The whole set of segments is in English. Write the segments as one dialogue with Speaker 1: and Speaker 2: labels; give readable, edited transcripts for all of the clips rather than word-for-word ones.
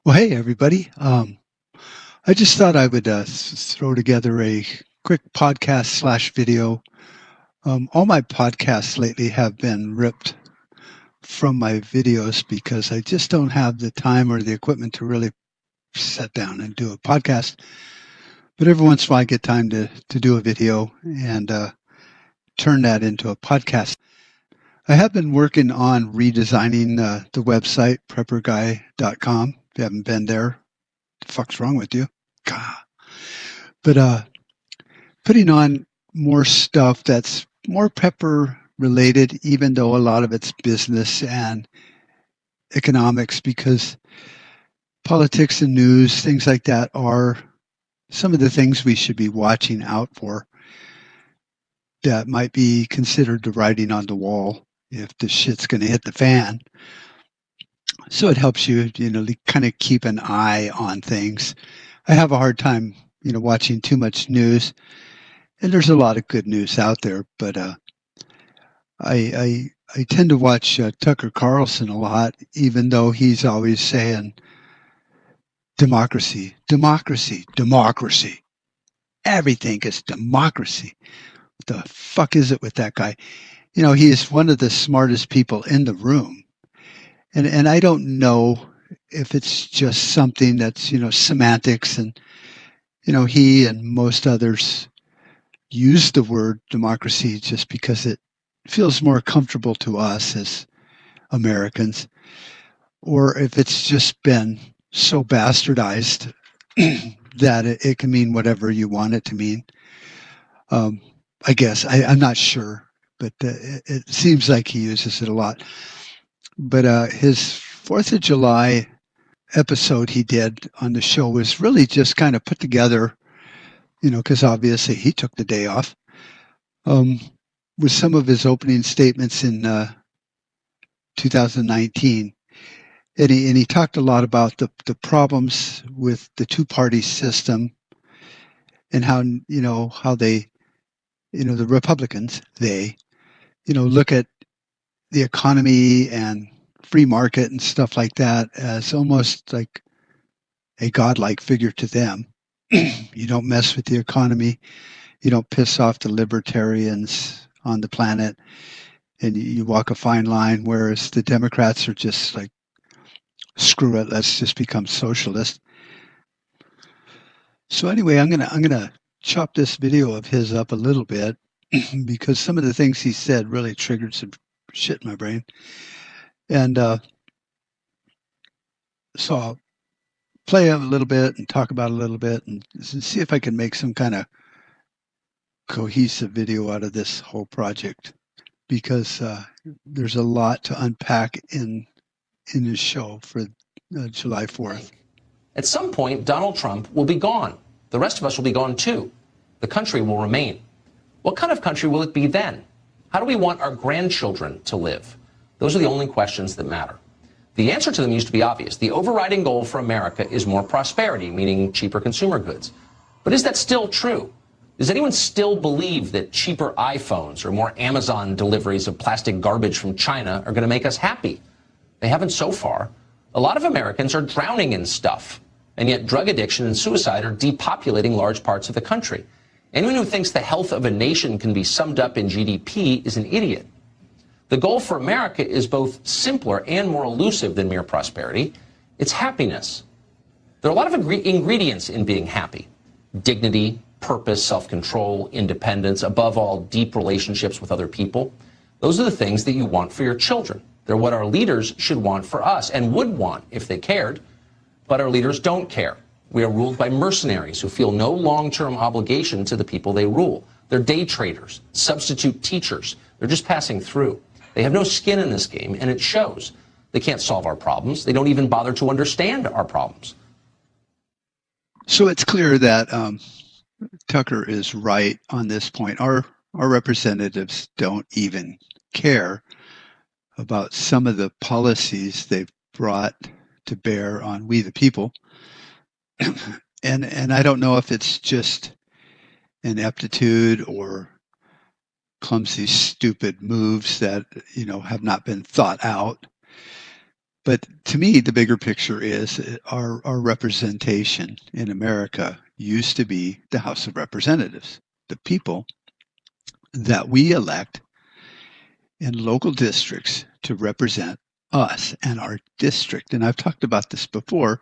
Speaker 1: Well, hey, everybody. I just thought I would throw together a quick podcast slash video. All my podcasts lately have been ripped from my videos because I just don't have the time or the equipment to really sit down and do a podcast. But every once in a while, I get time to do a video and turn that into a podcast. I have been working on redesigning the website, prepperguy.com. If you haven't been there, the fuck's wrong with you? God. But putting on more stuff that's more prepper related, even though a lot of it's business and economics, because politics and news, things like that, are some of the things we should be watching out for that might be considered the writing on the wall if the shit's going to hit the fan. So it helps you, kind of keep an eye on things. I have a hard time, watching too much news, and there's a lot of good news out there, but I tend to watch Tucker Carlson a lot, even though he's always saying democracy, democracy, democracy. Everything is democracy. What the fuck is it with that guy? He is one of the smartest people in the room. And I don't know if it's just something that's, semantics and, he and most others use the word democracy just because it feels more comfortable to us as Americans, or if it's just been so bastardized that it can mean whatever you want it to mean. I guess. I'm not sure, but it seems like he uses it a lot. But his 4th of July episode he did on the show was really just kind of put together, because obviously he took the day off, with some of his opening statements in 2019. And he talked a lot about the problems with the two-party system and how they, the Republicans, look at the economy and free market and stuff like that as almost like a godlike figure to them. You don't mess with the economy. You don't piss off the libertarians on the planet, and you walk a fine line, whereas the Democrats are just like, screw it, let's just become socialist. So anyway, I'm gonna chop this video of his up a little bit because some of the things he said really triggered some shit in my brain. And so I'll play a little bit and talk about a little bit and see if I can make some kind of cohesive video out of this whole project, because there's a lot to unpack in this show for July 4th.
Speaker 2: At some point, Donald Trump will be gone. The rest of us will be gone too. The country will remain. What kind of country will it be then? How do we want our grandchildren to live? Those are the only questions that matter. The answer to them used to be obvious. The overriding goal for America is more prosperity, meaning cheaper consumer goods. But is that still true? Does anyone still believe that cheaper iPhones or more Amazon deliveries of plastic garbage from China are going to make us happy? They haven't so far. A lot of Americans are drowning in stuff, and yet drug addiction and suicide are depopulating large parts of the country. Anyone who thinks the health of a nation can be summed up in GDP is an idiot. The goal for America is both simpler and more elusive than mere prosperity. It's happiness. There are a lot of ingredients in being happy: dignity, purpose, self-control, independence, above all, deep relationships with other people. Those are the things that you want for your children. They're what our leaders should want for us and would want if they cared. But our leaders don't care. We are ruled by mercenaries who feel no long-term obligation to the people they rule. They're day traders, substitute teachers. They're just passing through. They have no skin in this game, and it shows. They can't solve our problems. They don't even bother to understand our problems.
Speaker 1: So it's clear that Tucker is right on this point. Our representatives don't even care about some of the policies they've brought to bear on we the people. And I don't know if it's just ineptitude or clumsy, stupid moves that, have not been thought out. But to me, the bigger picture is our representation in America used to be the House of Representatives, the people that we elect in local districts to represent us and our district. And I've talked about this before,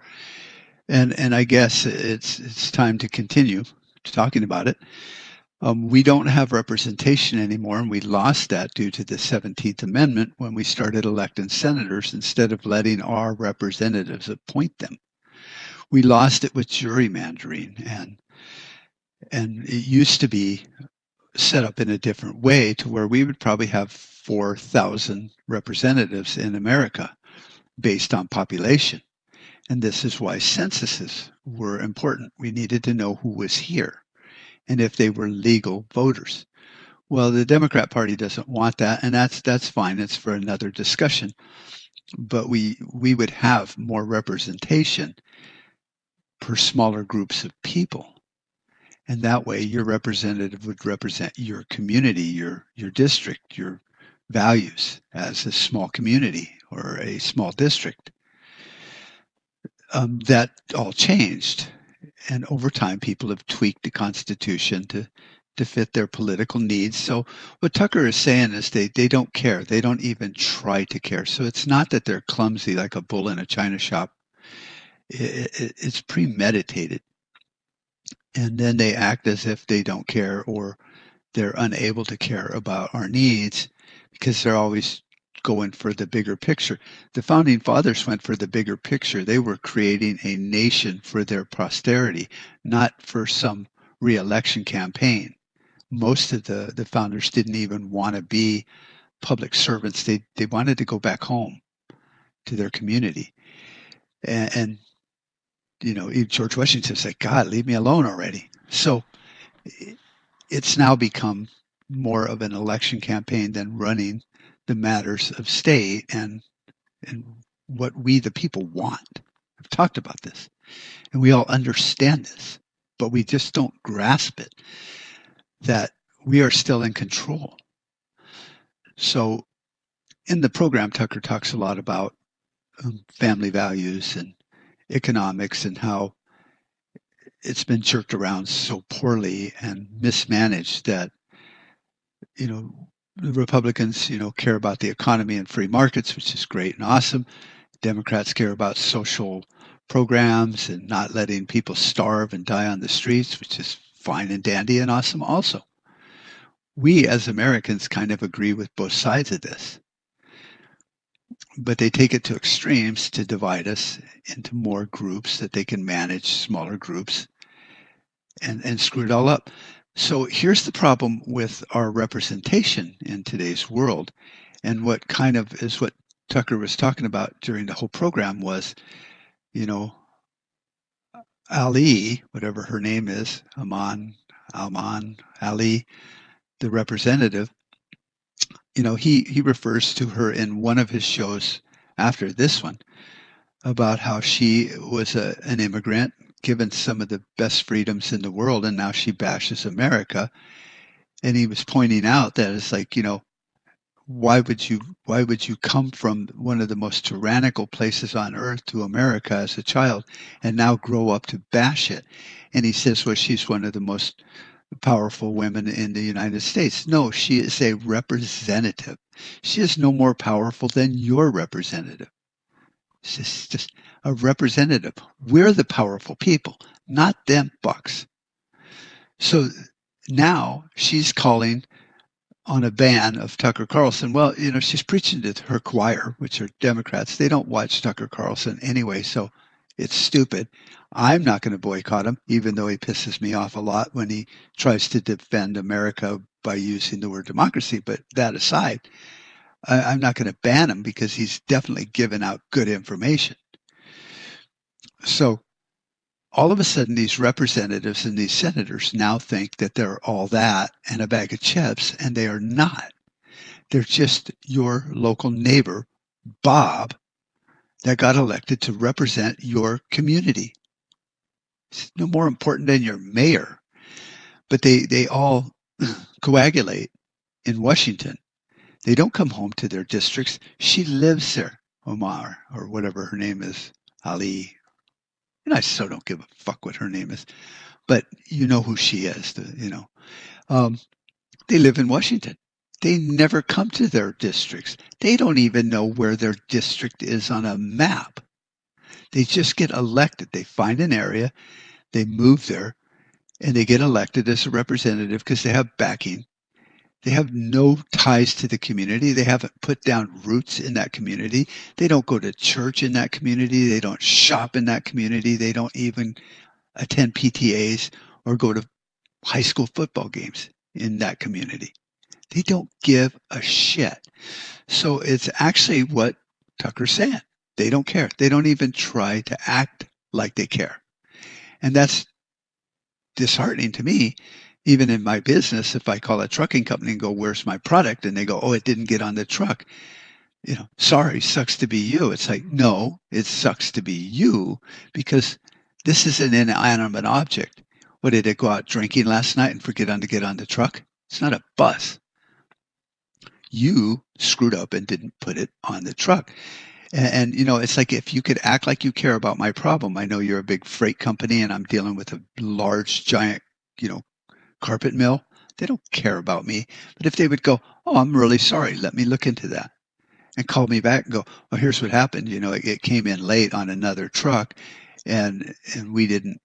Speaker 1: and I guess it's time to continue talking about it. We don't have representation anymore, and we lost that due to the 17th Amendment when we started electing senators instead of letting our representatives appoint them. We lost it with gerrymandering, and it used to be set up in a different way to where we would probably have 4,000 representatives in America based on population. And this is why censuses were important. We needed to know who was here and if they were legal voters. Well, the Democrat Party doesn't want that, and that's fine. It's for another discussion. But we would have more representation per smaller groups of people. And that way your representative would represent your community, your district, your values as a small community or a small district. That all changed. And over time, people have tweaked the Constitution to fit their political needs. So what Tucker is saying is they don't care. They don't even try to care. So it's not that they're clumsy like a bull in a china shop. It's premeditated. And then they act as if they don't care or they're unable to care about our needs because they're always going for the bigger picture. The founding fathers went for the bigger picture. They were creating a nation for their posterity, not for some re-election campaign. Most of the founders didn't even want to be public servants. They wanted to go back home to their community. And you know, George Washington said, God, leave me alone already. So it's now become more of an election campaign than running the matters of state and what we the people want. I've talked about this, and we all understand this, but we just don't grasp it, that we are still in control. So in the program, Tucker talks a lot about family values and economics and how it's been jerked around so poorly and mismanaged that, you know, the Republicans, you know, care about the economy and free markets, which is great and awesome. Democrats care about social programs and not letting people starve and die on the streets, which is fine and dandy and awesome also. We as Americans kind of agree with both sides of this, but they take it to extremes to divide us into more groups that they can manage, smaller groups, and screw it all up. So here's the problem with our representation in today's world, and what kind of is what Tucker was talking about during the whole program was, you know, Ali, whatever her name is, Ali, the representative, you know, he refers to her in one of his shows after this one about how she was an immigrant given some of the best freedoms in the world, and now she bashes America. And he was pointing out that it's like, you know, why would you come from one of the most tyrannical places on earth to America as a child and now grow up to bash it? And he says, well, she's one of the most powerful women in the United States. No, she is a representative. She is no more powerful than your representative. She's just a representative. We're the powerful people, not them bucks. So now she's calling on a ban of Tucker Carlson. Well, you know, she's preaching to her choir, which are Democrats. They don't watch Tucker Carlson anyway, so it's stupid. I'm not going to boycott him, even though he pisses me off a lot when he tries to defend America by using the word democracy. But that aside, I'm not going to ban him because he's definitely given out good information. So all of a sudden, these representatives and these senators now think that they're all that and a bag of chips, and they are not. They're just your local neighbor, Bob, that got elected to represent your community. It's no more important than your mayor. But they all coagulate in Washington. They don't come home to their districts. She lives there. Omar, or whatever her name is, Ali. And I still don't give a fuck what her name is, but you know who she is, Um, they live in Washington. They never come to their districts. They don't even know where their district is on a map. They just get elected. They find an area, they move there, and they get elected as a representative because they have backing. They have no ties to the community. They haven't put down roots in that community. They don't go to church in that community. They don't shop in that community. They don't even attend PTAs or go to high school football games in that community. They don't give a shit. So it's actually what Tucker's saying. They don't care. They don't even try to act like they care. And that's disheartening to me. Even in my business, if I call a trucking company and go, "Where's my product?" and they go, "Oh, it didn't get on the truck." Sorry, sucks to be you. It's like, no, it sucks to be you because this is an inanimate object. What, did it go out drinking last night and forget to get on the truck? It's not a bus. You screwed up and didn't put it on the truck. And it's like, if you could act like you care about my problem. I know you're a big freight company and I'm dealing with a large, giant, carpet mill. They don't care about me. But if they would go, "Oh, I'm really sorry. Let me look into that." And call me back and go, "Oh, here's what happened. It came in late on another truck and we didn't,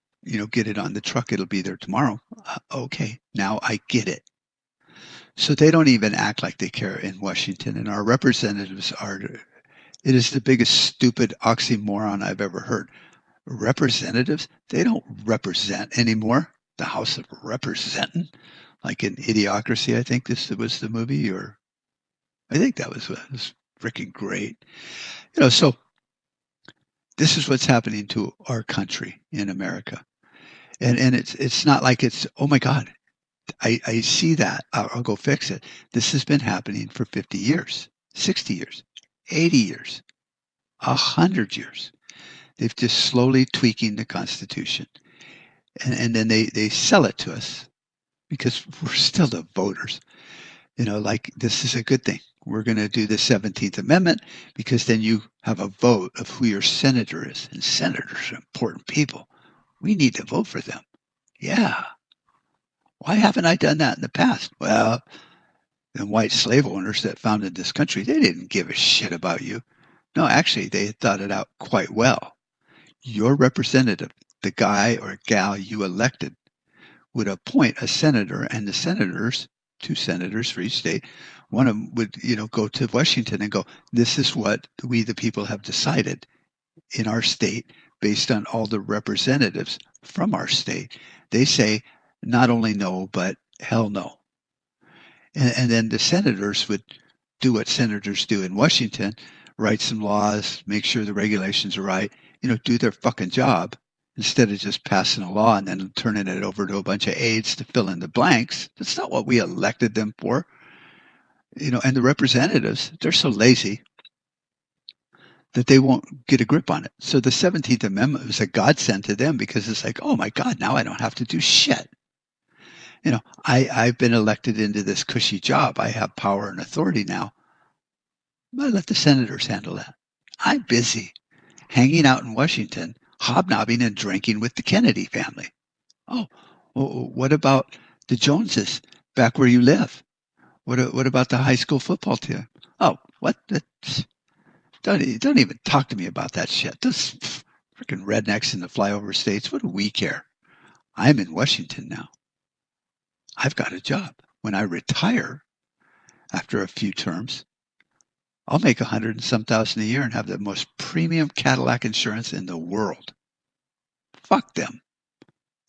Speaker 1: get it on the truck. It'll be there tomorrow." Okay. Now I get it. So they don't even act like they care in Washington. And our representatives it is the biggest stupid oxymoron I've ever heard. Representatives, they don't represent anymore. The House of Representing, like in Idiocracy, I think this was the movie, or I think that was freaking great. So this is what's happening to our country in America. And it's not like it's, oh my God, I see that. I'll go fix it. This has been happening for 50 years, 60 years, 80 years, 100 years. They've just slowly tweaking the Constitution. And then they sell it to us because we're still the voters. Like, this is a good thing. We're going to do the 17th Amendment because then you have a vote of who your senator is. And senators are important people. We need to vote for them. Yeah. Why haven't I done that in the past? Well, the white slave owners that founded this country, they didn't give a shit about you. No, actually, they had thought it out quite well. Your representative, the guy or gal you elected, would appoint a senator, and the senators, 2 senators for each state, one of them would, go to Washington and go, "This is what we, the people, have decided in our state based on all the representatives from our state." They say not only no, but hell no. And then the senators would do what senators do in Washington, write some laws, make sure the regulations are right, do their fucking job instead of just passing a law and then turning it over to a bunch of aides to fill in the blanks. That's not what we elected them for. And the representatives, they're so lazy that they won't get a grip on it. So the 17th Amendment was a godsend to them because it's like, oh my God, now I don't have to do shit. I've been elected into this cushy job. I have power and authority now. But let the senators handle that. I'm busy hanging out in Washington, hobnobbing and drinking with the Kennedy family. Oh, what about the Joneses back where you live? What about the high school football team? Oh, what? Don't even talk to me about that shit. Those freaking rednecks in the flyover states, what do we care? I'm in Washington now. I've got a job. When I retire after a few terms, I'll make 100 and some thousand a year and have the most premium Cadillac insurance in the world. Fuck them.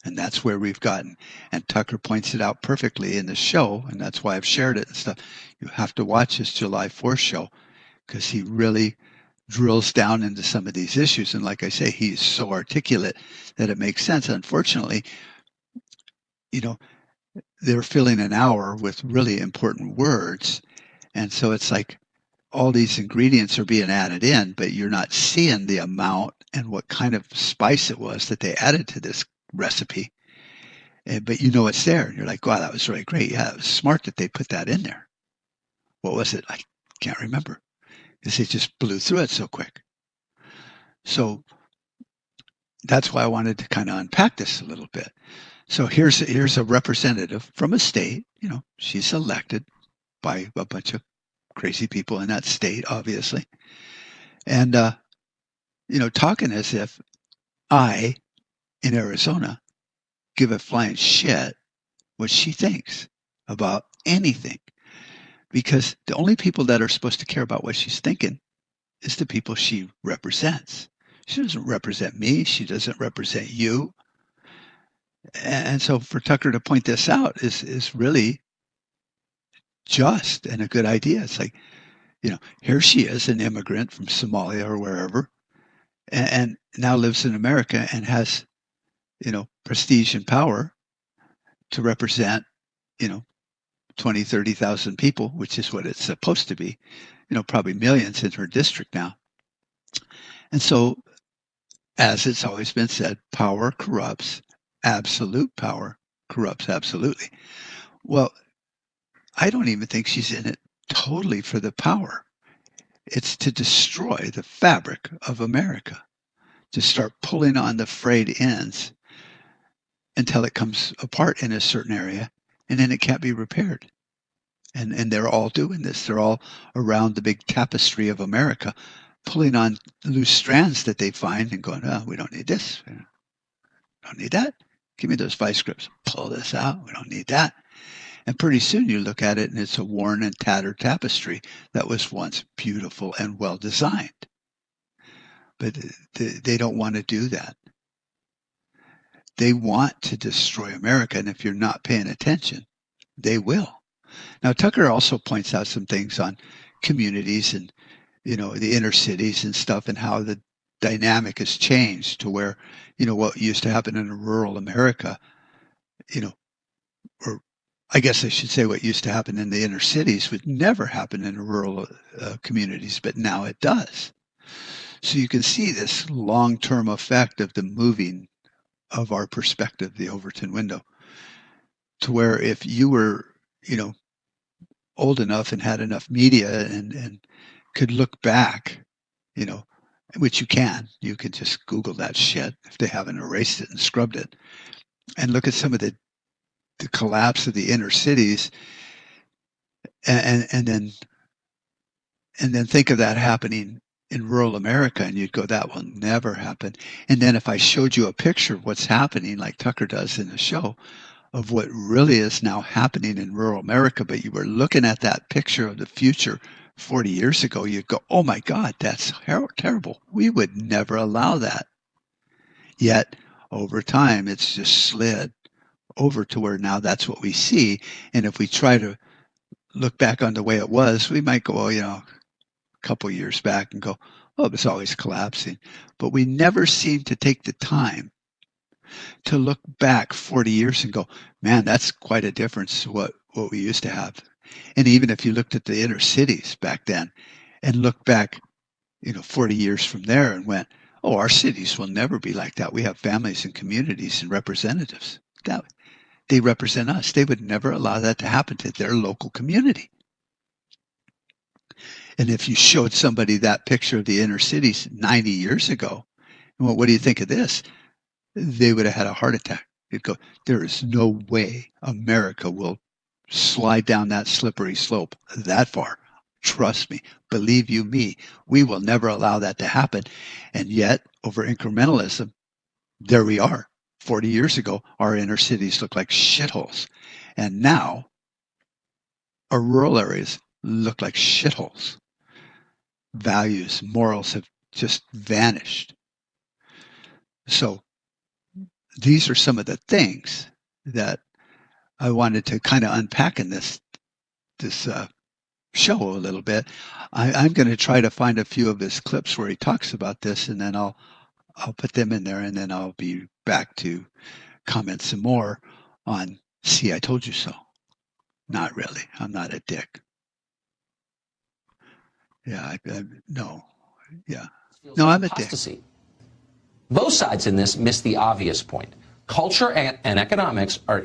Speaker 1: And that's where we've gotten. And Tucker points it out perfectly in the show, and that's why I've shared it and stuff. You have to watch his July 4th show because he really drills down into some of these issues. And like I say, he's so articulate that it makes sense. Unfortunately, they're filling an hour with really important words. And so it's like all these ingredients are being added in, but you're not seeing the amount and what kind of spice it was that they added to this recipe. But it's there. And you're like, wow, that was really great. Yeah, it was smart that they put that in there. What was it? I can't remember. because they just blew through it so quick. So that's why I wanted to kind of unpack this a little bit. So here's a representative from a state. She's elected by a bunch of crazy people in that state, obviously, and talking as if I, in Arizona, give a flying shit what she thinks about anything, because the only people that are supposed to care about what she's thinking is the people she represents. She doesn't represent me. She doesn't represent you. And so for Tucker to point this out is really just and a good idea. It's like, here she is, an immigrant from Somalia or wherever, and now lives in America and has, prestige and power to represent, 20, 30,000 people, which is what it's supposed to be, probably millions in her district now. And so, as it's always been said, power corrupts. Absolute power corrupts absolutely. Well, I don't even think she's in it totally for the power. It's to destroy the fabric of America, to start pulling on the frayed ends until it comes apart in a certain area, and then it can't be repaired. And they're all doing this. They're all around the big tapestry of America, pulling on loose strands that they find and going, oh, we don't need this. We don't need that. Give me those vice grips. Pull this out. We don't need that. And pretty soon you look at it and it's a worn and tattered tapestry that was once beautiful and well designed. But they don't want to do that. They want to destroy America, and if you're not paying attention, they will. Now, Tucker also points out some things on communities and, the inner cities and stuff, and how the dynamic has changed to where, what used to happen in rural America, or I guess I should say what used to happen in the inner cities would never happen in rural communities, but now it does. So you can see this long-term effect of the moving of our perspective, the Overton window, to where if you were, old enough and had enough media and could look back, which you can just Google that shit if they haven't erased it and scrubbed it, and look at some of the collapse of the inner cities, and then think of that happening in rural America, and you'd go, that will never happen. And then if I showed you a picture of what's happening, like Tucker does in the show, of what really is now happening in rural America, but you were looking at that picture of the future 40 years ago, you'd go, oh my God, that's terrible. We would never allow that. Yet, over time, it's just slid over to where now that's what we see. And if we try to look back on the way it was, we might go, a couple years back and go, oh, it was always collapsing. But we never seem to take the time to look back 40 years and go, man, that's quite a difference to what we used to have. And even if you looked at the inner cities back then and looked back, 40 years from there and went, oh, our cities will never be like that. We have families and communities and representatives. That they represent us. They would never allow that to happen to their local community. And if you showed somebody that picture of the inner cities 90 years ago, well, what do you think of this? They would have had a heart attack. They'd go, there is no way America will slide down that slippery slope that far. Trust me, believe you me, we will never allow that to happen. And yet, over incrementalism, there we are. 40 years ago, our inner cities looked like shitholes. And now, our rural areas look like shitholes. Values, morals have just vanished. So, these are some of the things that I wanted to kind of unpack in this show a little bit. I'm going to try to find a few of his clips where he talks about this, and then I'll put them in there, and then I'll be back to comment some more on, see, I told you so. Not really. I'm not a dick. Yeah, no. Yeah. No, I'm a dick.
Speaker 2: Both sides in this miss the obvious point. Culture and economics are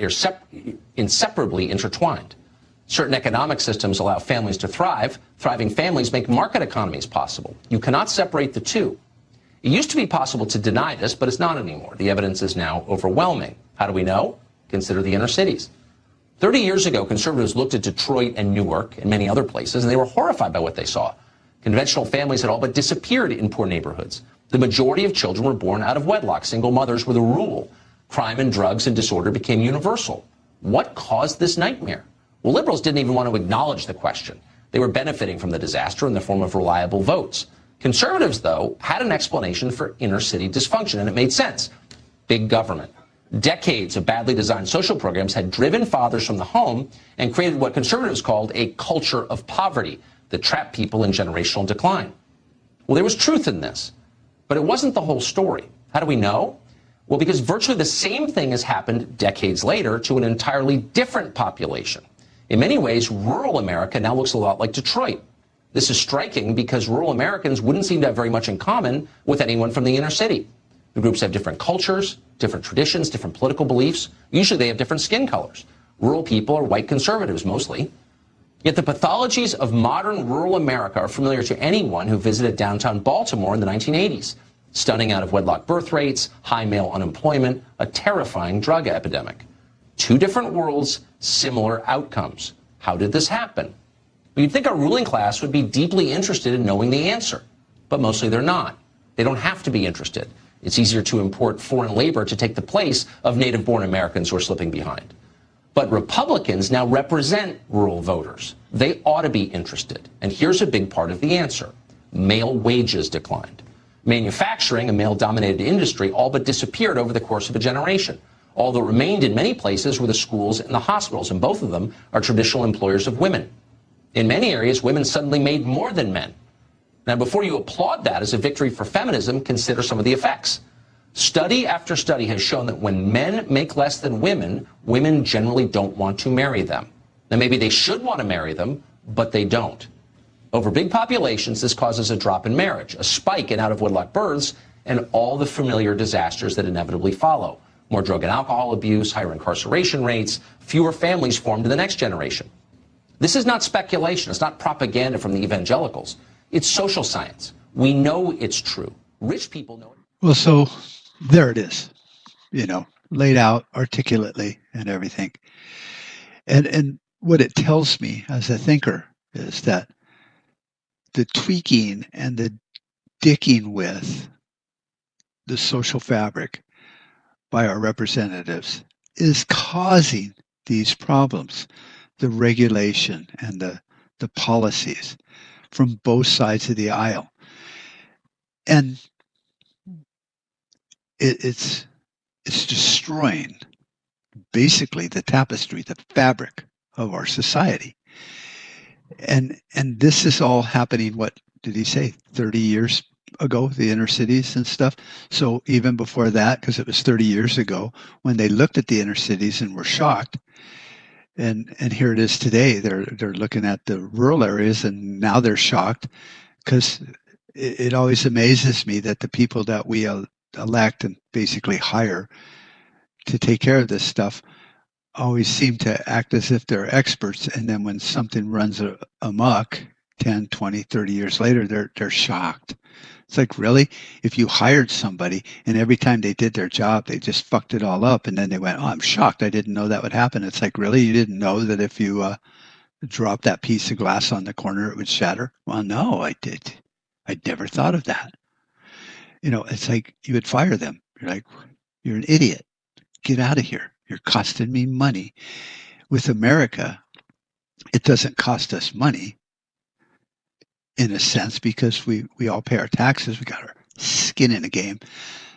Speaker 2: inseparably intertwined. Certain economic systems allow families to thrive. Thriving families make market economies possible. You cannot separate the two. It used to be possible to deny this, but it's not anymore. The evidence is now overwhelming. How do we know? Consider the inner cities. 30 years ago, conservatives looked at Detroit and Newark and many other places, and they were horrified by what they saw. Conventional families had all but disappeared in poor neighborhoods. The majority of children were born out of wedlock. Single mothers were the rule. Crime and drugs and disorder became universal. What caused this nightmare? Well, liberals didn't even want to acknowledge the question. They were benefiting from the disaster in the form of reliable votes. Conservatives, though, had an explanation for inner city dysfunction, and it made sense. Big government. Decades of badly designed social programs had driven fathers from the home and created what conservatives called a culture of poverty that trapped people in generational decline. Well, there was truth in this, but it wasn't the whole story. How do we know? Well, because virtually the same thing has happened decades later to an entirely different population. In many ways, rural America now looks a lot like Detroit. This is striking because rural Americans wouldn't seem to have very much in common with anyone from the inner city. The groups have different cultures, different traditions, different political beliefs. Usually they have different skin colors. Rural people are white conservatives mostly. Yet the pathologies of modern rural America are familiar to anyone who visited downtown Baltimore in the 1980s. Stunning out-of-wedlock birth rates, high male unemployment, a terrifying drug epidemic. Two different worlds, similar outcomes. How did this happen? Well, you'd think our ruling class would be deeply interested in knowing the answer, but mostly they're not. They don't have to be interested. It's easier to import foreign labor to take the place of native-born Americans who are slipping behind. But Republicans now represent rural voters. They ought to be interested. And here's a big part of the answer. Male wages declined. Manufacturing, a male-dominated industry, all but disappeared over the course of a generation. All that remained in many places were the schools and the hospitals, and both of them are traditional employers of women. In many areas, women suddenly made more than men. Now, before you applaud that as a victory for feminism, consider some of the effects. Study after study has shown that when men make less than women, women generally don't want to marry them. Now, maybe they should want to marry them, but they don't. Over big populations, this causes a drop in marriage, a spike in out-of-wedlock births, and all the familiar disasters that inevitably follow. More drug and alcohol abuse, higher incarceration rates, fewer families formed in the next generation. This is not speculation. It's not propaganda from the evangelicals. It's social science. We know it's true. Rich people know it.
Speaker 1: Well, so there it is, laid out articulately and everything. And what it tells me as a thinker is that the tweaking and the dicking with the social fabric by our representatives is causing these problems, the regulation and the policies from both sides of the aisle. And it's destroying basically the tapestry, the fabric of our society. And this is all happening, what did he say, 30 years ago, the inner cities and stuff? So even before that, because it was 30 years ago, when they looked at the inner cities and were shocked, and here it is today, they're looking at the rural areas and now they're shocked, because it always amazes me that the people that we elect and basically hire to take care of this stuff always seem to act as if they're experts, and then when something runs amok 10, 20, 30 years later, they're shocked. It's like, really? If you hired somebody and every time they did their job, they just fucked it all up, and then they went, oh, I'm shocked. I didn't know that would happen. It's like, really? You didn't know that if you dropped that piece of glass on the corner, it would shatter? Well, no, I did. I'd never thought of that. It's like you would fire them. You're like, you're an idiot. Get out of here. You're costing me money. With America, it doesn't cost us money in a sense because we all pay our taxes. We got our skin in the game.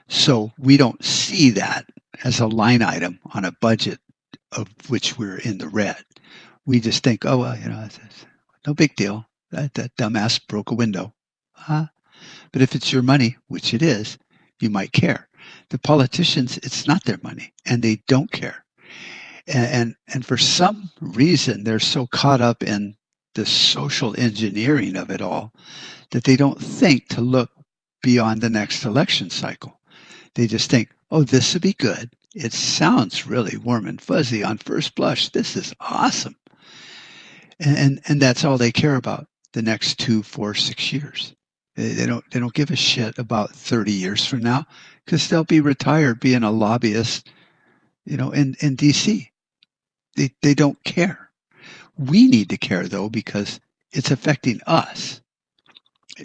Speaker 1: So we don't see that as a line item on a budget of which we're in the red. We just think, oh, well, it's no big deal. That dumbass broke a window. But if it's your money, which it is, you might care. The politicians, it's not their money, and they don't care. And for some reason, they're so caught up in the social engineering of it all that they don't think to look beyond the next election cycle. They just think, oh, this would be good. It sounds really warm and fuzzy on first blush. This is awesome. And that's all they care about the next 2, 4, 6 years. They don't give a shit about 30 years from now because they'll be retired being a lobbyist, in DC. They don't care. We need to care though because it's affecting us.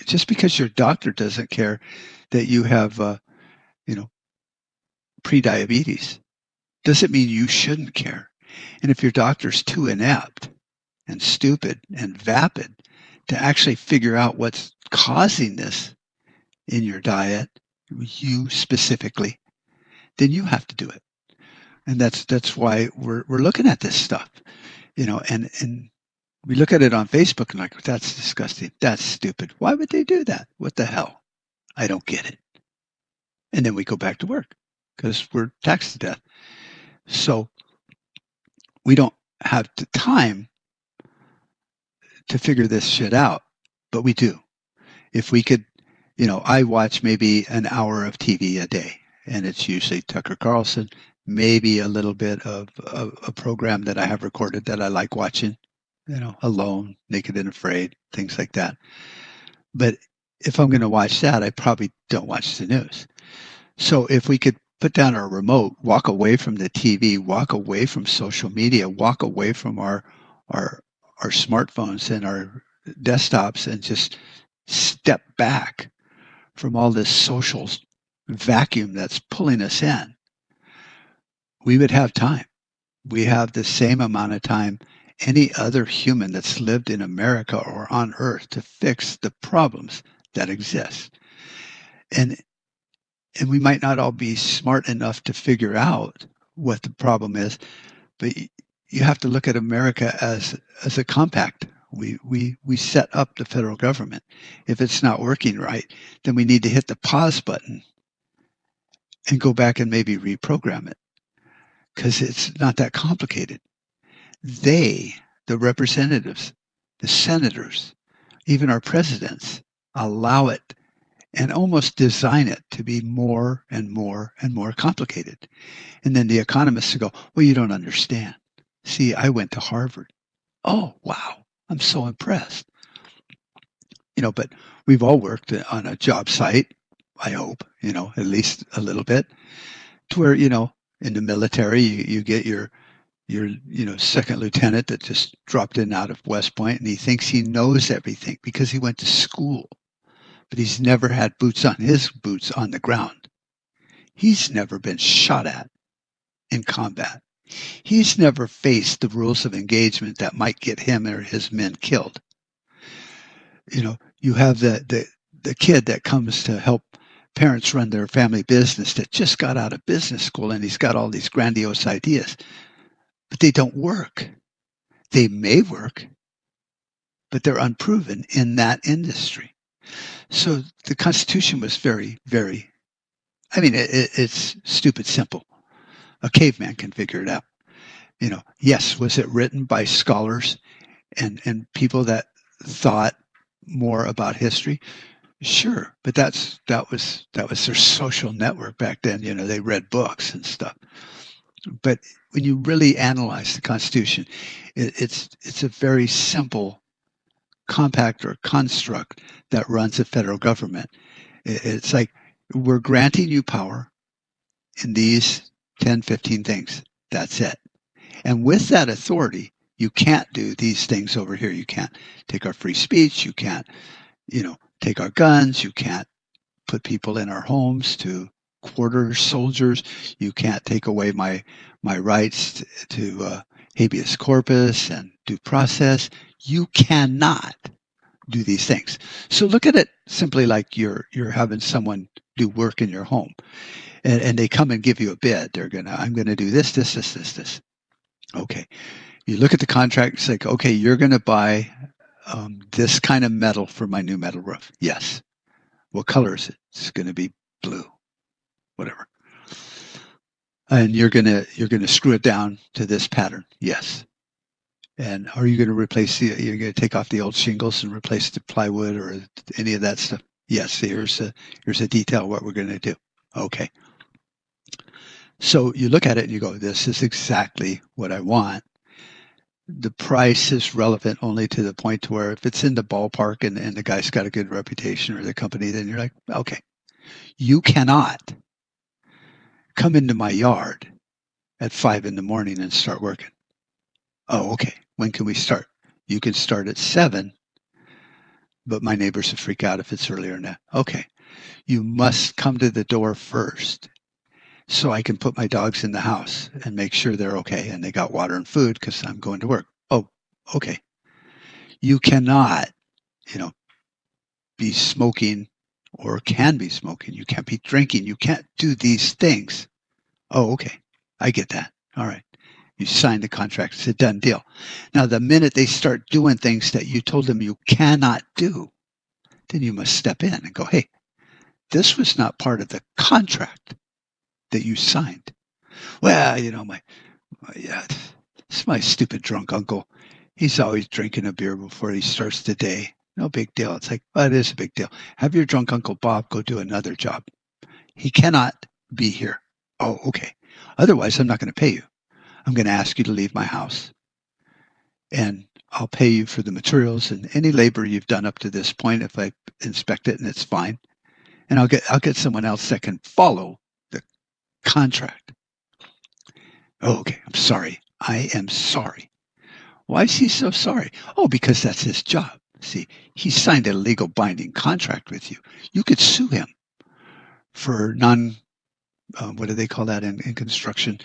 Speaker 1: Just because your doctor doesn't care that you have, prediabetes doesn't mean you shouldn't care. And if your doctor's too inept and stupid and vapid to actually figure out what's causing this in your diet, you specifically, then you have to do it. And that's why we're looking at this stuff, and we look at it on Facebook and like, that's disgusting. That's stupid. Why would they do that? What the hell? I don't get it. And then we go back to work because we're taxed to death. So we don't have the time to figure this shit out, but we do. If we could, I watch maybe an hour of TV a day, and it's usually Tucker Carlson, maybe a little bit of a program that I have recorded that I like watching, Alone, Naked and Afraid, things like that. But if I'm going to watch that, I probably don't watch the news. So if we could put down our remote, walk away from the TV, walk away from social media, walk away from our smartphones and our desktops and just step back from all this social vacuum that's pulling us in, we would have time. We have the same amount of time any other human that's lived in America or on Earth to fix the problems that exist. And we might not all be smart enough to figure out what the problem is, but you have to look at America as a compact. We set up the federal government. If it's not working right, then we need to hit the pause button and go back and maybe reprogram it because it's not that complicated. They, the representatives, the senators, even our presidents, allow it and almost design it to be more and more and more complicated. And then the economists go, well, you don't understand. See, I went to Harvard. Oh, wow. I'm so impressed. But we've all worked on a job site, I hope, at least a little bit, to where, in the military, you get your second lieutenant that just dropped in out of West Point and he thinks he knows everything because he went to school, but he's never had boots on the ground. He's never been shot at in combat. He's never faced the rules of engagement that might get him or his men killed. You have the kid that comes to help parents run their family business that just got out of business school and he's got all these grandiose ideas, but they don't work. They may work, but they're unproven in that industry. So the Constitution was very, very, it's stupid simple. A caveman can figure it out. Yes, was it written by scholars and people that thought more about history? Sure, but that was their social network back then. They read books and stuff. But when you really analyze the Constitution, it's a very simple compact or construct that runs a federal government. It's like we're granting you power in these 10, 15 things. That's it. And with that authority, you can't do these things over here. You can't take our free speech. You can't, take our guns. You can't put people in our homes to quarter soldiers. You can't take away my rights to habeas corpus and due process. You cannot do these things. So look at it simply like you're having someone do work in your home, and they come and give you a bid. I'm gonna do this. Okay, you look at the contract. It's like, okay, you're gonna buy this kind of metal for my new metal roof. Yes. What color is it? It's gonna be blue. Whatever. And you're gonna screw it down to this pattern. Yes. And are you going to you're going to take off the old shingles and replace the plywood or any of that stuff? Yes. Here's a detail of what we're going to do. Okay. So you look at it and you go, this is exactly what I want. the price is relevant only to the point to where if it's in the ballpark and the guy's got a good reputation or the company, then you're like, okay, you cannot come into my yard at 5 a.m. and start working. Oh, okay. When can we start? You can start at 7, but my neighbors will freak out if it's earlier than that. Okay. You must come to the door first so I can put my dogs in the house and make sure they're okay and they got water and food because I'm going to work. Oh, okay. You cannot, be smoking or can be smoking. You can't be drinking. You can't do these things. Oh, okay. I get that. All right. You signed the contract. It's a done deal. Now, the minute they start doing things that you told them you cannot do, then you must step in and go, hey, this was not part of the contract that you signed. Well, it's my stupid drunk uncle. He's always drinking a beer before he starts the day. No big deal. It's like, well, it is a big deal. Have your drunk Uncle Bob go do another job. He cannot be here. Oh, okay. Otherwise, I'm not going to pay you. I'm going to ask you to leave my house. And I'll pay you for the materials and any labor you've done up to this point if I inspect it and it's fine. And I'll get someone else that can follow the contract. Oh, okay. I'm sorry. I am sorry. Why is he so sorry? Oh, because that's his job. See, he signed a legal binding contract with you. You could sue him for what do they call that in construction?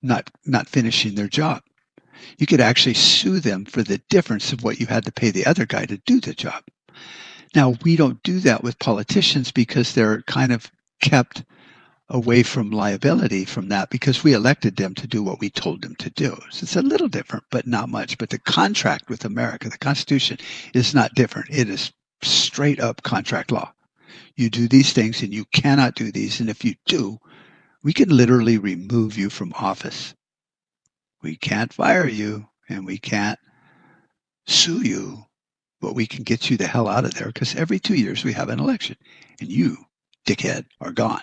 Speaker 1: Not finishing their job. You could actually sue them for the difference of what you had to pay the other guy to do the job. Now, we don't do that with politicians because they're kind of kept away from liability from that because we elected them to do what we told them to do. So it's a little different, but not much. But the contract with America, the Constitution, is not different. It is straight up contract law. You do these things and you cannot do these. And if you do, we can literally remove you from office. We can't fire you and we can't sue you, but we can get you the hell out of there because every 2 years we have an election and you, dickhead, are gone.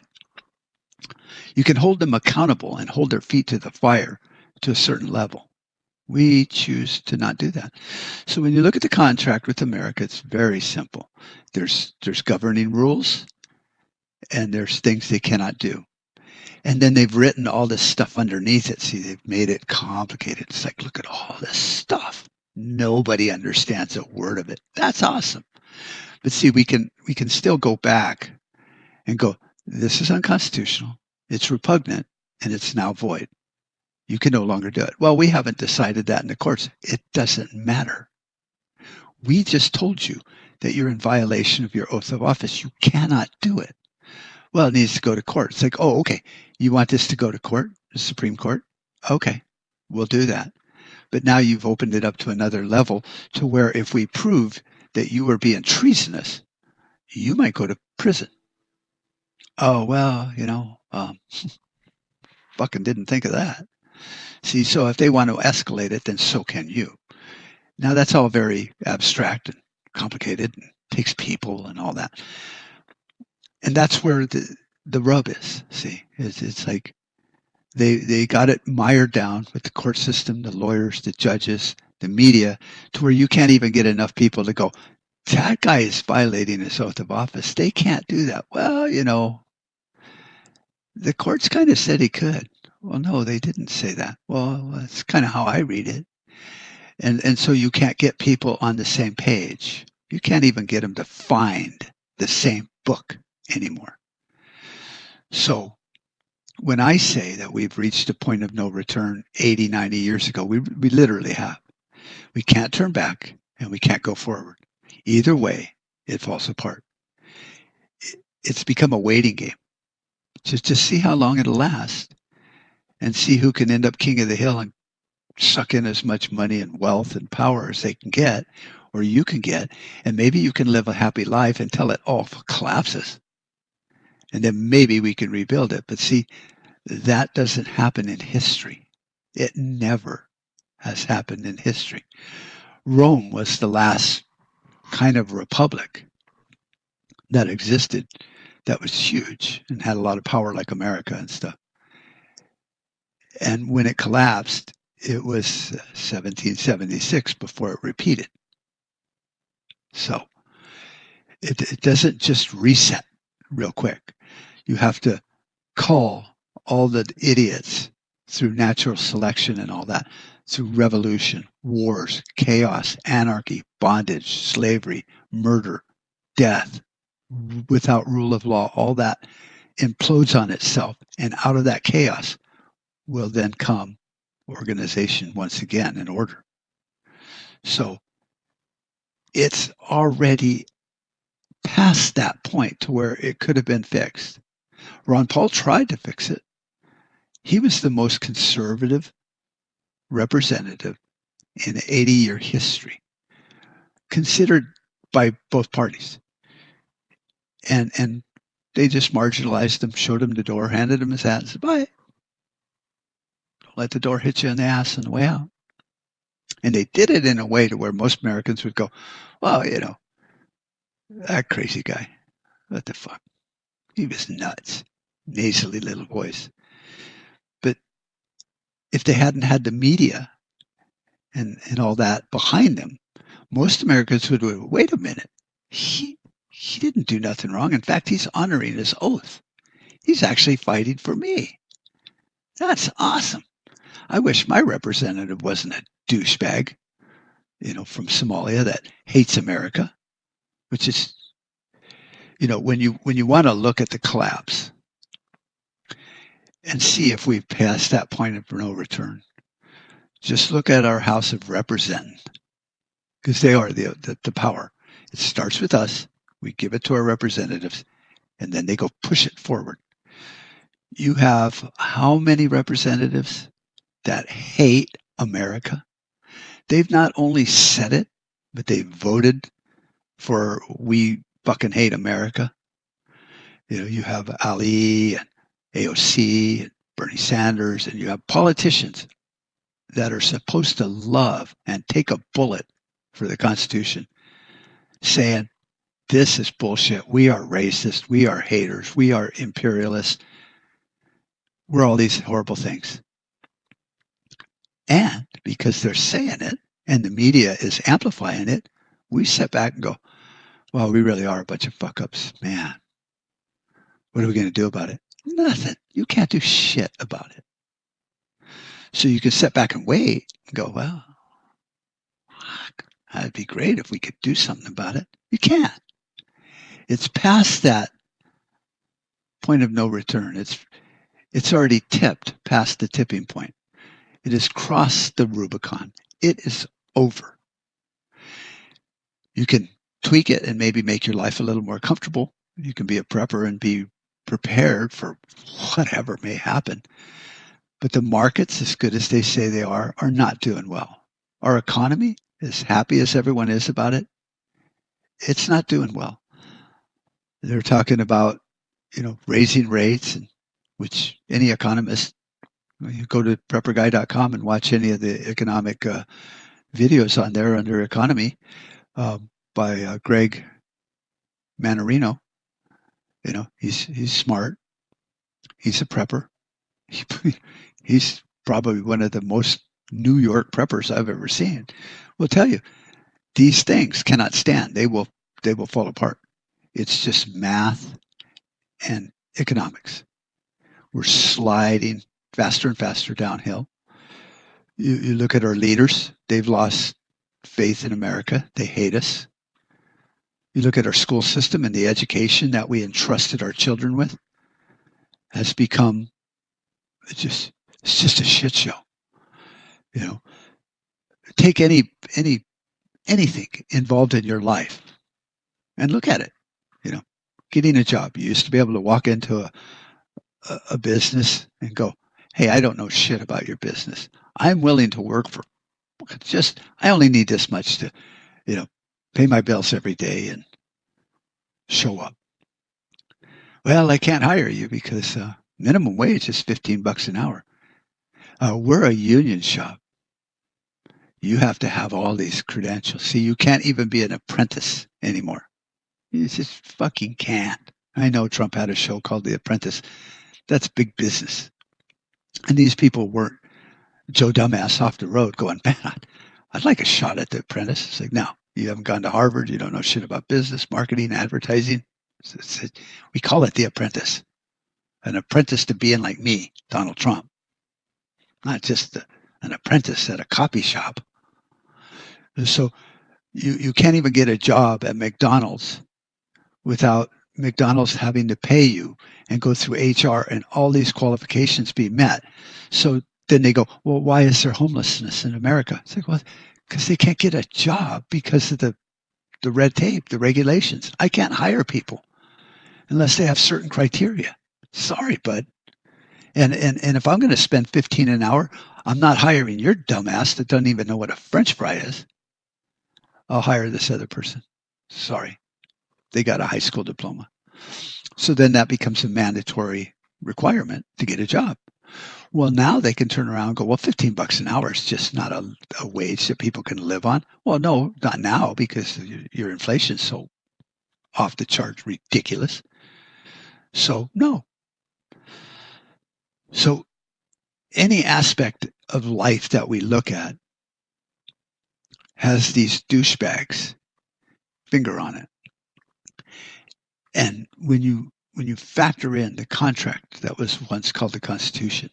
Speaker 1: You can hold them accountable and hold their feet to the fire to a certain level. We choose to not do that. So when you look at the contract with America, it's very simple. There's governing rules and there's things they cannot do. And then they've written all this stuff underneath it. See, they've made it complicated. It's like, look at all this stuff. Nobody understands a word of it. That's awesome. But see, we can still go back and go, this is unconstitutional. It's repugnant and it's now void. You can no longer do it. Well, we haven't decided that in the courts. It doesn't matter. We just told you that you're in violation of your oath of office. You cannot do it. Well, it needs to go to court. It's like, oh, okay. You want this to go to court, the Supreme Court? Okay, we'll do that. But now you've opened it up to another level to where if we prove that you were being treasonous, you might go to prison. Oh, well, fucking didn't think of that. See, so if they want to escalate it, then so can you. Now, that's all very abstract and complicated and takes people and all that. And that's where the rub is, see. It's like they got it mired down with the court system, the lawyers, the judges, the media, to where you can't even get enough people to go, that guy is violating his oath of office. They can't do that. Well, the courts kind of said he could. Well, no, they didn't say that. Well, that's kind of how I read it. And so you can't get people on the same page. You can't even get them to find the same book anymore. So when I say that we've reached a point of no return 80, 90 years ago, we literally have. We can't turn back and we can't go forward. Either way, it falls apart. It's become a waiting game. Just see how long it'll last and see who can end up king of the hill and suck in as much money and wealth and power as they can get, or you can get, and maybe you can live a happy life until it all collapses. And then maybe we can rebuild it. But see, that doesn't happen in history. It never has happened in history. Rome was the last kind of republic that existed that was huge and had a lot of power like America and stuff. And when it collapsed, it was 1776 before it repeated. So it doesn't just reset real quick. You have to cull all the idiots through natural selection and all that, through revolution, wars, chaos, anarchy, bondage, slavery, murder, death, without rule of law. All that implodes on itself, and out of that chaos will then come organization once again in order. So it's already past that point to where it could have been fixed. Ron Paul tried to fix it. He was the most conservative representative in 80-year history, considered by both parties. And they just marginalized him, showed him the door, handed him his hat, and said, bye. Don't let the door hit you in the ass on the way out. And they did it in a way to where most Americans would go, well, that crazy guy, what the fuck? He was nuts. Nasally little voice. But if they hadn't had the media and all that behind them, most Americans would go, wait a minute. He didn't do nothing wrong. In fact, he's honoring his oath. He's actually fighting for me. That's awesome. I wish my representative wasn't a douchebag, from Somalia that hates America, which is, when you want to look at the collapse and see if we've passed that point of no return, just look at our House of Representatives, because they are the power. It starts with us. We give it to our representatives, and then they go push it forward. You have how many representatives that hate America? They've not only said it, but they voted for we fucking hate America. You have Ali and AOC and Bernie Sanders, and you have politicians that are supposed to love and take a bullet for the Constitution, saying, this is bullshit. We are racist. We are haters. We are imperialists. We're all these horrible things. And because they're saying it and the media is amplifying it, we sit back and go, well, we really are a bunch of fuck-ups. Man, what are we going to do about it? Nothing. You can't do shit about it. So you can sit back and wait and go, well, fuck, that'd be great if we could do something about it. You can't. It's past that point of no return. It's already tipped past the tipping point. It has crossed the Rubicon. It is over. You can tweak it and maybe make your life a little more comfortable. You can be a prepper and be prepared for whatever may happen. But the markets, as good as they say they are not doing well. Our economy, as happy as everyone is about it, it's not doing well. They're talking about, raising rates, which any economist, you go to prepperguy.com and watch any of the economic videos on there under economy by Greg Manarino. He's smart. He's a prepper. He's probably one of the most New York preppers I've ever seen. Will tell you, these things cannot stand. They will fall apart. It's just math and economics. We're sliding faster and faster downhill. You look at our leaders. They've lost faith in America. They hate us. You look at our school system and the education that we entrusted our children with has become it's just a shit show. Take anything involved in your life and look at it. Getting a job. You used to be able to walk into a business and go, hey, I don't know shit about your business. I'm willing to work for I only need this much to, pay my bills every day and show up. Well, I can't hire you because minimum wage is $15 an hour. We're a union shop. You have to have all these credentials. See, you can't even be an apprentice anymore. You just fucking can't. I know Trump had a show called The Apprentice. That's big business. And these people weren't Joe Dumbass off the road going, man, I'd like a shot at The Apprentice. It's like, no, you haven't gone to Harvard. You don't know shit about business, marketing, advertising. We call it The Apprentice. An apprentice to being like me, Donald Trump. Not just an apprentice at a copy shop. So you can't even get a job at McDonald's without McDonald's having to pay you and go through HR and all these qualifications be met. So then they go, well, why is there homelessness in America? It's like, well, because they can't get a job because of the red tape, the regulations. I can't hire people unless they have certain criteria. Sorry, bud. And if I'm going to spend $15 an hour, I'm not hiring your dumbass that doesn't even know what a French fry is. I'll hire this other person. Sorry. They got a high school diploma. So then that becomes a mandatory requirement to get a job. Well, now they can turn around and go, well, $15 an hour is just not a wage that people can live on. Well, no, not now, because your inflation's so off the charts, ridiculous. So, no. So any aspect of life that we look at has these douchebags finger on it. And when you factor in the contract that was once called the Constitution,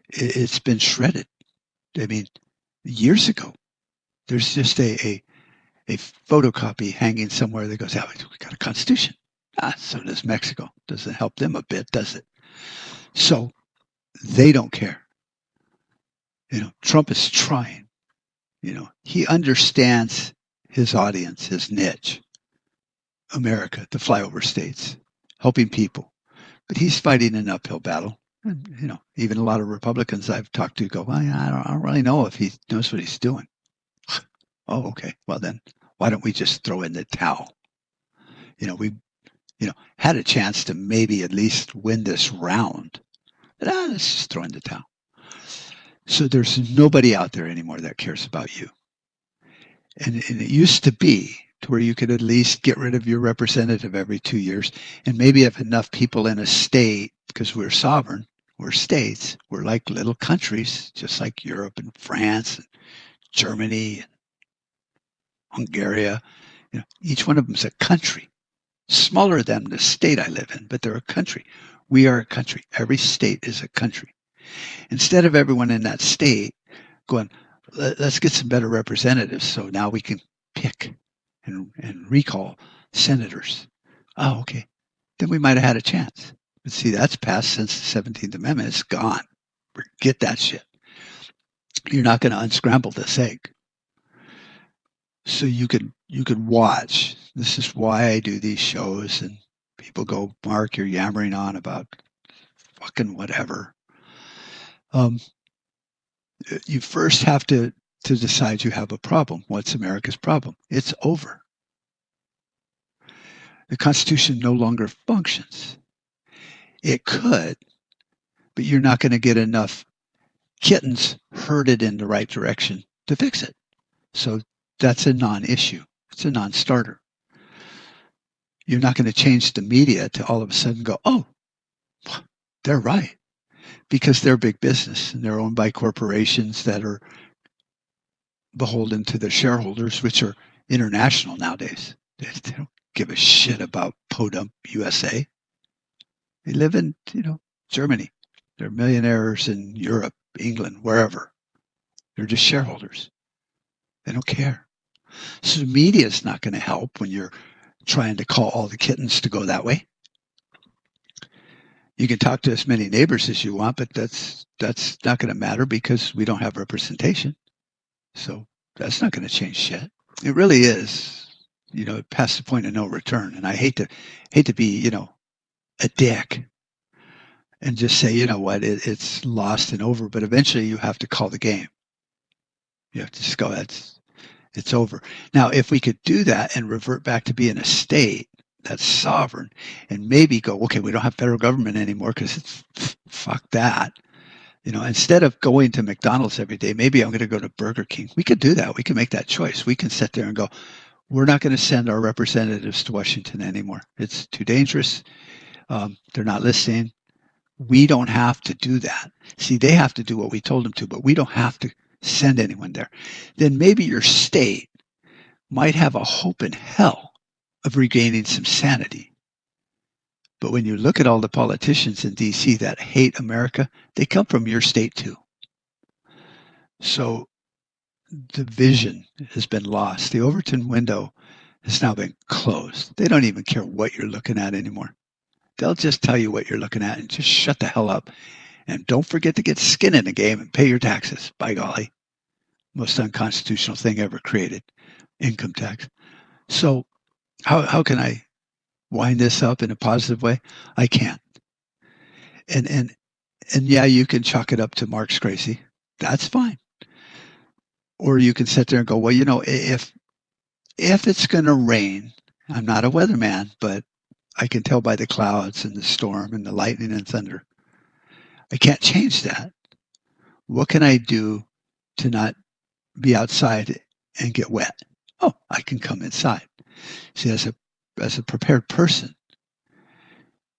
Speaker 1: it's been shredded. I mean, years ago, there's just a photocopy hanging somewhere that goes, we got a Constitution. So does Mexico. Doesn't help them a bit, does it? So they don't care. Trump is trying. He understands his audience, his niche. America, the flyover states, helping people. But he's fighting an uphill battle. And, even a lot of Republicans I've talked to go, well, I don't really know if he knows what he's doing. Oh, okay. Well, then why don't we just throw in the towel? We had a chance to maybe at least win this round. But let's just throw in the towel. So there's nobody out there anymore that cares about you. And it used to be to where you could at least get rid of your representative every 2 years, and maybe have enough people in a state, because we're sovereign, we're states, we're like little countries, just like Europe and France and Germany and Hungary. Each one of them is a country, smaller than the state I live in, but they're a country. We are a country. Every state is a country. Instead of everyone in that state going, let's get some better representatives so now we can pick and recall senators. Oh, okay. Then we might have had a chance. But see, that's passed since the 17th Amendment. It's gone. Forget that shit. You're not going to unscramble this egg. So you could watch. This is why I do these shows, and people go, Mark, you're yammering on about fucking whatever. You first have to decide you have a problem. What's America's problem? It's over. The Constitution no longer functions. It could, but you're not going to get enough kittens herded in the right direction to fix it. So that's a non-issue. It's a non-starter. You're not going to change the media to all of a sudden go, oh, they're right. Because they're big business and they're owned by corporations that are beholden to their shareholders, which are international nowadays. They don't give a shit about Podump USA. They live in, Germany. They're millionaires in Europe, England, wherever. They're just shareholders. They don't care. So the media is not going to help when you're trying to call all the kittens to go that way. You can talk to as many neighbors as you want, but that's not going to matter because we don't have representation. So that's not going to change shit. It really is, past the point of no return. And I hate to be, a dick and just say, you know what, it's lost and over. But eventually you have to call the game. You have to just go, it's over. Now, if we could do that and revert back to being a state that's sovereign and maybe go, okay, we don't have federal government anymore because it's fuck that. Instead of going to McDonald's every day, maybe I'm going to go to Burger King. We could do that. We can make that choice. We can sit there and go, we're not going to send our representatives to Washington anymore. It's too dangerous. They're not listening. We don't have to do that. See, they have to do what we told them to, but we don't have to send anyone there. Then maybe your state might have a hope in hell of regaining some sanity. But when you look at all the politicians in D.C. that hate America, they come from your state too. So the vision has been lost. The Overton window has now been closed. They don't even care what you're looking at anymore. They'll just tell you what you're looking at and just shut the hell up. And don't forget to get skin in the game and pay your taxes. By golly. Most unconstitutional thing ever created. Income tax. So how can I wind this up in a positive way? I can't. And yeah, you can chalk it up to Mark's crazy. That's fine. Or you can sit there and go, well, you know, if it's going to rain, I'm not a weatherman, but I can tell by the clouds and the storm and the lightning and thunder. I can't change that. What can I do to not be outside and get wet? Oh, I can come inside. See, as a prepared person,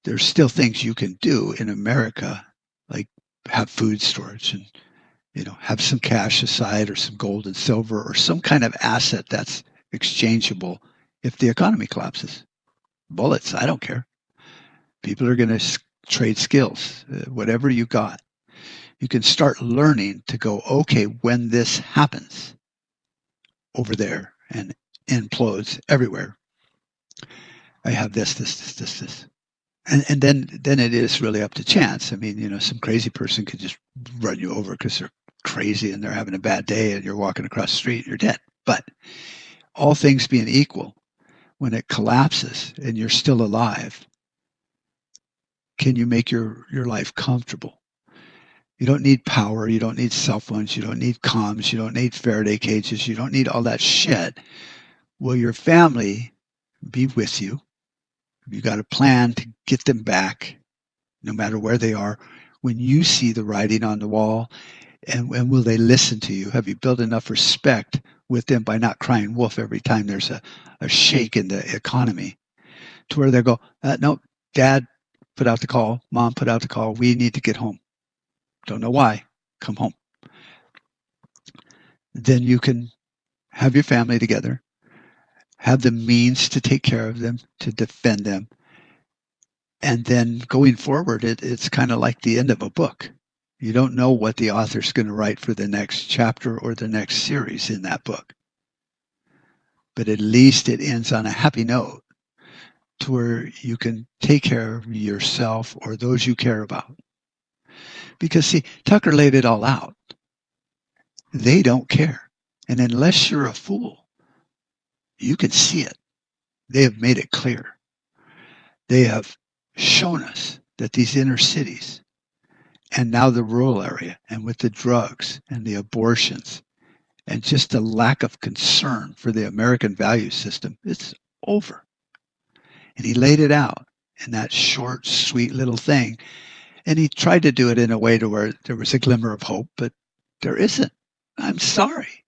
Speaker 1: there's still things you can do in America, like have food storage and, you know, have some cash aside or some gold and silver or some kind of asset that's exchangeable if the economy collapses. Bullets, I don't care. People are going to trade skills, whatever you got. You can start learning to go, okay, when this happens over there and implodes everywhere, I have this. And then it is really up to chance. I mean, you know, some crazy person could just run you over because they're crazy and they're having a bad day and you're walking across the street and you're dead. But all things being equal, when it collapses and you're still alive, can you make your life comfortable? You don't need power. You don't need cell phones. You don't need comms. You don't need Faraday cages. You don't need all that shit. Will your family be with you? You got a plan to get them back, no matter where they are, when you see the writing on the wall, and will they listen to you? Have you built enough respect with them by not crying wolf every time there's a shake in the economy to where they go, no, Dad put out the call, Mom put out the call, we need to get home. Don't know why, come home. Then you can have your family together, have the means to take care of them, to defend them. And then going forward, it's kind of like the end of a book. You don't know what the author's going to write for the next chapter or the next series in that book. But at least it ends on a happy note to where you can take care of yourself or those you care about. Because, see, Tucker laid it all out. They don't care. And unless you're a fool, you can see it. They have made it clear. They have shown us that these inner cities and now the rural area, and with the drugs and the abortions and just the lack of concern for the American value system, it's over. And he laid it out in that short, sweet little thing. And he tried to do it in a way to where there was a glimmer of hope, but there isn't. I'm sorry.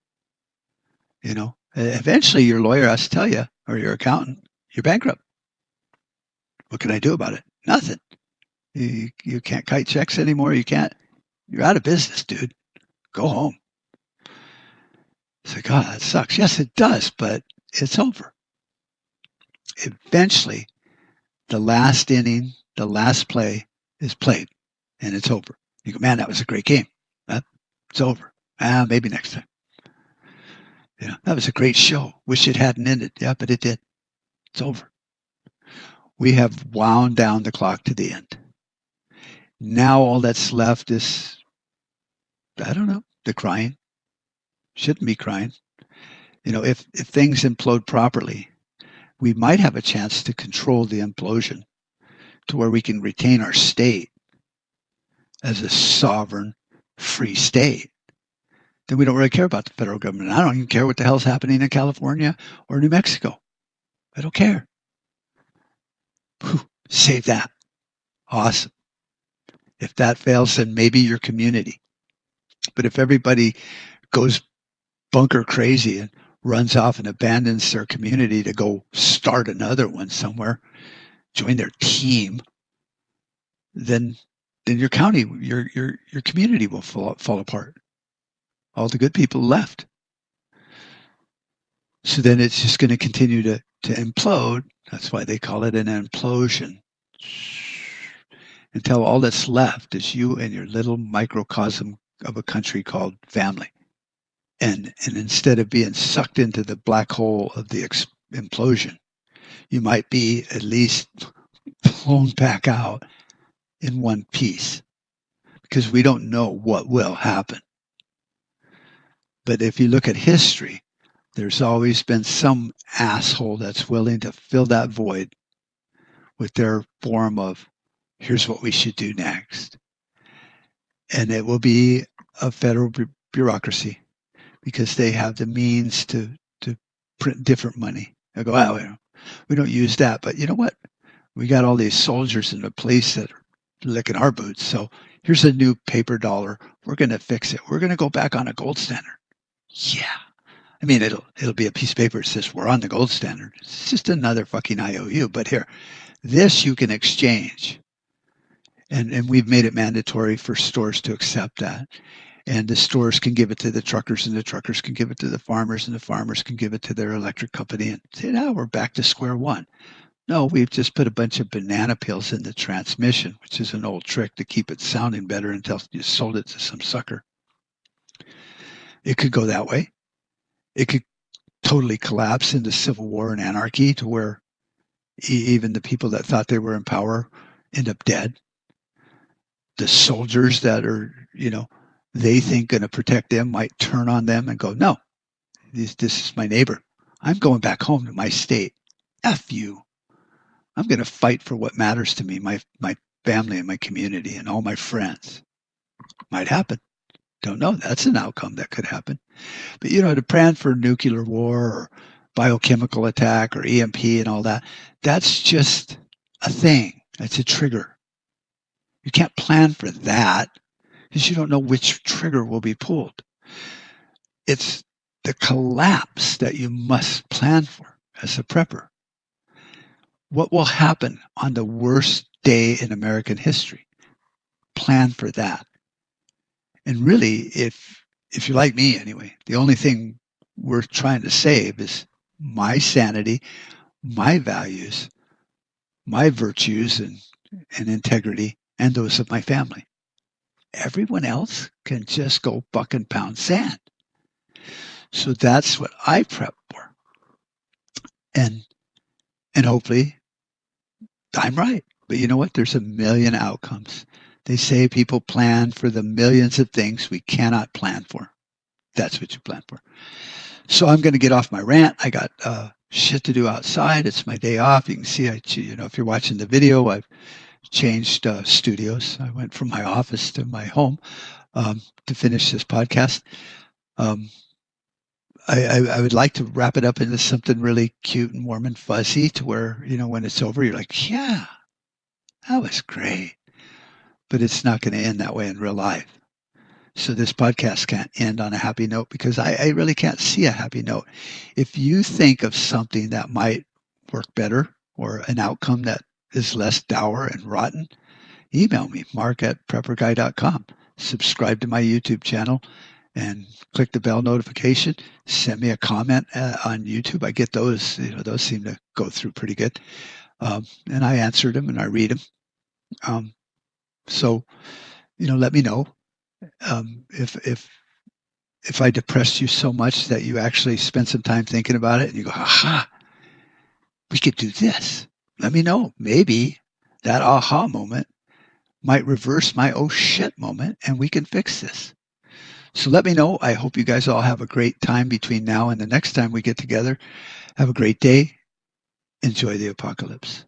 Speaker 1: You know, eventually your lawyer has to tell you, or your accountant, you're bankrupt. What can I do about it? Nothing. You can't kite checks anymore. You're out of business, dude. Go home. It's like, God, that sucks. Yes, it does, but it's over. Eventually, the last inning, the last play is played, and it's over. You go, man, that was a great game. It's over. Maybe next time. You know, that was a great show. Wish it hadn't ended. Yeah, but it did. It's over. We have wound down the clock to the end. Now all that's left is, I don't know, the crying. Shouldn't be crying. You know, if things implode properly, we might have a chance to control the implosion to where we can retain our state as a sovereign, free state. Then we don't really care about the federal government. I don't even care what the hell's happening in California or New Mexico. I don't care. Whew, save that. Awesome. If that fails, then maybe your community. But if everybody goes bunker crazy and runs off and abandons their community to go start another one somewhere, join their team, then then your county, your community will fall apart. All the good people left. So then it's just going to continue to implode. That's why they call it an implosion. Until all that's left is you and your little microcosm of a country called family. And instead of being sucked into the black hole of the implosion, you might be at least blown back out in one piece, because we don't know what will happen. But if you look at history, there's always been some asshole that's willing to fill that void with their form of, here's what we should do next. And it will be a federal bureaucracy, because they have the means to print different money. They go, well, we don't use that, but you know what? We got all these soldiers in the police that are licking our boots. So here's a new paper dollar. We're going to fix it. We're going to go back on a gold standard. Yeah. I mean, it'll be a piece of paper that says we're on the gold standard. It's just another fucking IOU. But here, this you can exchange. And we've made it mandatory for stores to accept that. And the stores can give it to the truckers, and the truckers can give it to the farmers, and the farmers can give it to their electric company, and say, now we're back to square one. No, we've just put a bunch of banana peels in the transmission, which is an old trick to keep it sounding better until you sold it to some sucker. It could go that way. It could totally collapse into civil war and anarchy, to where even the people that thought they were in power end up dead. The soldiers that are, they think going to protect them might turn on them and go, no, this is my neighbor. I'm going back home to my state. F you. I'm going to fight for what matters to me, my family and my community and all my friends. Might happen. Don't know. That's an outcome that could happen. But, to plan for nuclear war or biochemical attack or EMP and all that, that's just a thing. That's a trigger. You can't plan for that, because you don't know which trigger will be pulled. It's the collapse that you must plan for as a prepper. What will happen on the worst day in American history? Plan for that. And really, if you're like me anyway, the only thing we're trying to save is my sanity, my values, my virtues and integrity, and those of my family. Everyone else can just go buck and pound sand. So that's what I prep for. And hopefully I'm right. But you know what? There's a million outcomes. They say people plan for the millions of things we cannot plan for. That's what you plan for. So I'm going to get off my rant. I got shit to do outside. It's my day off. You can see, if you're watching the video, I've changed studios. I went from my office to my home to finish this podcast. I would like to wrap it up into something really cute and warm and fuzzy, to where, when it's over, you're like, yeah, that was great. But it's not going to end that way in real life. So this podcast can't end on a happy note, because I really can't see a happy note. If you think of something that might work better, or an outcome that is less dour and rotten, email me, mark@prepperguy.com. Subscribe to my YouTube channel and click the bell notification. Send me a comment on YouTube. I get those. Those seem to go through pretty good. And I answer them and I read them. So, let me know if I depressed you so much that you actually spend some time thinking about it and you go, aha, we could do this. Let me know. Maybe that aha moment might reverse my oh shit moment, and we can fix this. So let me know. I hope you guys all have a great time between now and the next time we get together. Have a great day. Enjoy the apocalypse.